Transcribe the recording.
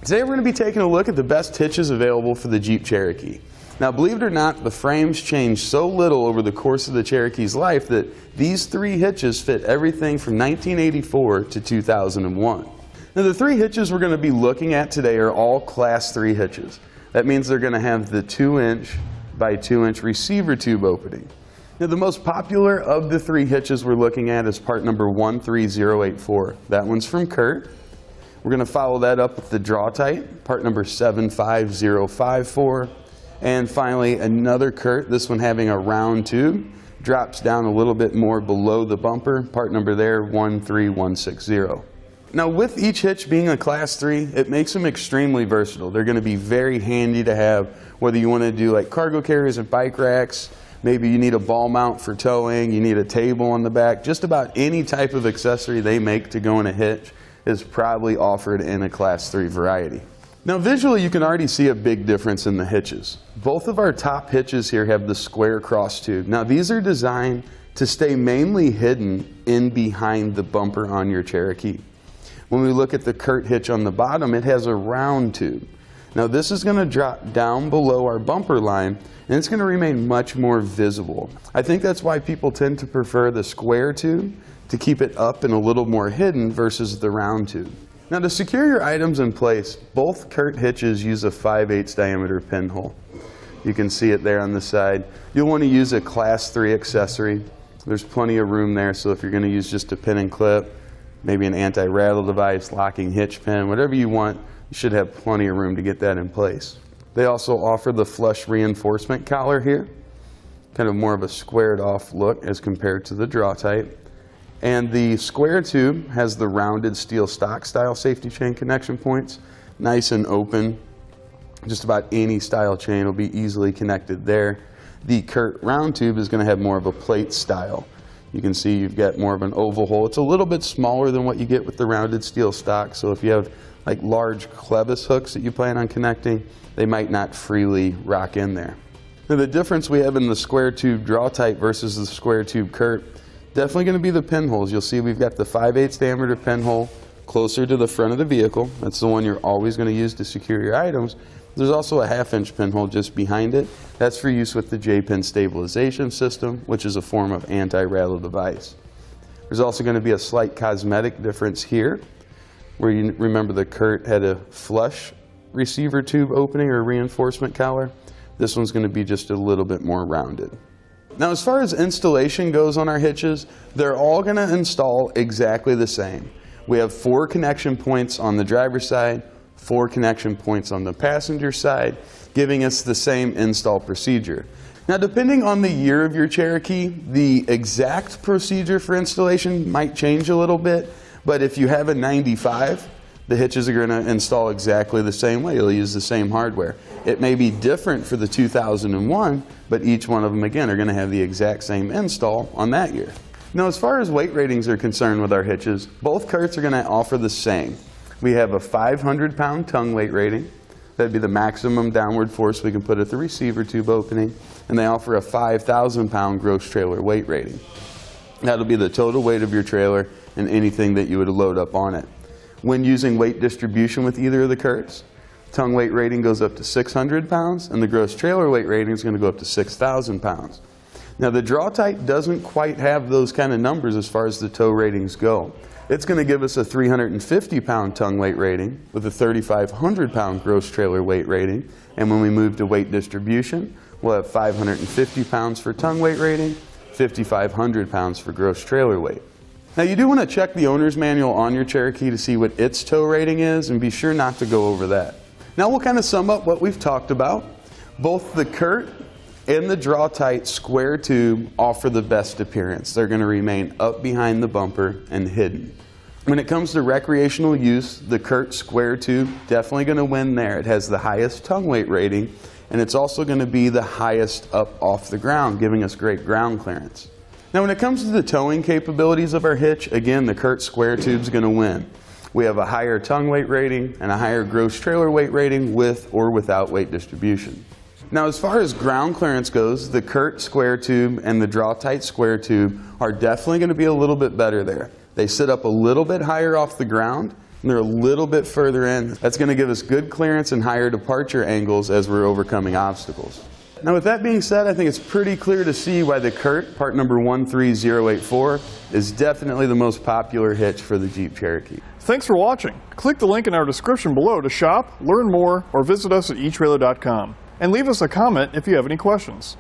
Today we're going to be taking a look at the best hitches available for the Jeep Cherokee. Now, believe it or not, the frames changed so little over the course of the Cherokee's life that these three hitches fit everything from 1984 to 2001. Now, the three hitches we're going to be looking at today are all Class 3 hitches. That means they're going to have the 2-inch by 2-inch receiver tube opening. Now, the most popular of the three hitches we're looking at is part number 13084. That one's from Curt. We're going to follow that up with the Draw-Tite, part number 75054. And finally, another Curt, this one having a round tube, drops down a little bit more below the bumper, part number there 13160. Now, with each hitch being a Class 3, it makes them extremely versatile. They're going to be very handy to have, whether you want to do like cargo carriers and bike racks, maybe you need a ball mount for towing, you need a table on the back, just about any type of accessory they make to go in a hitch is probably offered in a Class 3 variety. Now, visually you can already see a big difference in the hitches. Both of our top hitches here have the square cross tube. Now, these are designed to stay mainly hidden in behind the bumper on your Cherokee. When we look at the Curt hitch on the bottom, it has a round tube. Now, this is going to drop down below our bumper line and it's going to remain much more visible. I think that's why people tend to prefer the square tube to keep it up and a little more hidden versus the round tube. Now, to secure your items in place, both Curt hitches use a 5/8 diameter pinhole. You can see it there on the side. You'll want to use a Class 3 accessory. There's plenty of room there, so if you're going to use just a pin and clip, maybe an anti-rattle device, locking hitch pin, whatever you want, you should have plenty of room to get that in place. They also offer the flush reinforcement collar here, kind of more of a squared off look as compared to the Draw-Tite. And the square tube has the rounded steel stock style safety chain connection points, nice and open. Just about any style chain will be easily connected there. The Curt round tube is going to have more of a plate style. You can see you've got more of an oval hole. It's a little bit smaller than what you get with the rounded steel stock, so if you have like large clevis hooks that you plan on connecting, they might not freely rock in there. Now, the difference we have in the square tube Draw-Tite versus the square tube Curt, definitely going to be the pinholes. You'll see we've got the 5/8 diameter pinhole closer to the front of the vehicle. That's the one you're always going to use to secure your items. There's also a 1/2-inch pinhole just behind it. That's for use with the J-pin stabilization system, which is a form of anti-rattle device. There's also going to be a slight cosmetic difference here, where you remember the Curt had a flush receiver tube opening or reinforcement collar. This one's going to be just a little bit more rounded. Now, as far as installation goes on our hitches, they're all going to install exactly the same. We have 4 connection points on the driver's side, 4 connection points on the passenger side, giving us the same install procedure. Now, depending on the year of your Cherokee, the exact procedure for installation might change a little bit, but if you have a 95, the hitches are going to install exactly the same way. You'll use the same hardware. It may be different for the 2001, but each one of them, again, are going to have the exact same install on that year. Now, as far as weight ratings are concerned with our hitches, both Curts are going to offer the same. We have a 500-pound tongue weight rating. That'd be the maximum downward force we can put at the receiver tube opening. And they offer a 5,000-pound gross trailer weight rating. That'll be the total weight of your trailer and anything that you would load up on it. When using weight distribution with either of the Curts, tongue weight rating goes up to 600 pounds and the gross trailer weight rating is going to go up to 6,000 pounds. Now, the Draw-Tite doesn't quite have those kind of numbers as far as the tow ratings go. It's going to give us a 350-pound tongue weight rating with a 3,500-pound gross trailer weight rating. And when we move to weight distribution, we'll have 550 pounds for tongue weight rating, 5,500 pounds for gross trailer weight. Now, you do want to check the owner's manual on your Cherokee to see what its tow rating is, and be sure not to go over that. Now, we'll kind of sum up what we've talked about. Both the Curt and the Draw-Tite square tube offer the best appearance. They're going to remain up behind the bumper and hidden. When it comes to recreational use, the Curt square tube definitely going to win there. It has the highest tongue weight rating, and it's also going to be the highest up off the ground, giving us great ground clearance. Now, when it comes to the towing capabilities of our hitch, again, the Curt square tube is going to win. We have a higher tongue weight rating and a higher gross trailer weight rating with or without weight distribution. Now, as far as ground clearance goes, the Curt square tube and the Draw-Tite square tube are definitely going to be a little bit better there. They sit up a little bit higher off the ground, and they're a little bit further in. That's going to give us good clearance and higher departure angles as we're overcoming obstacles. Now with that being said, I think it's pretty clear to see why the Curt, part number 13084, is definitely the most popular hitch for the Jeep Cherokee. Thanks for watching. Click the link in our description below to shop, learn more, or visit us at etrailer.com. And leave us a comment if you have any questions.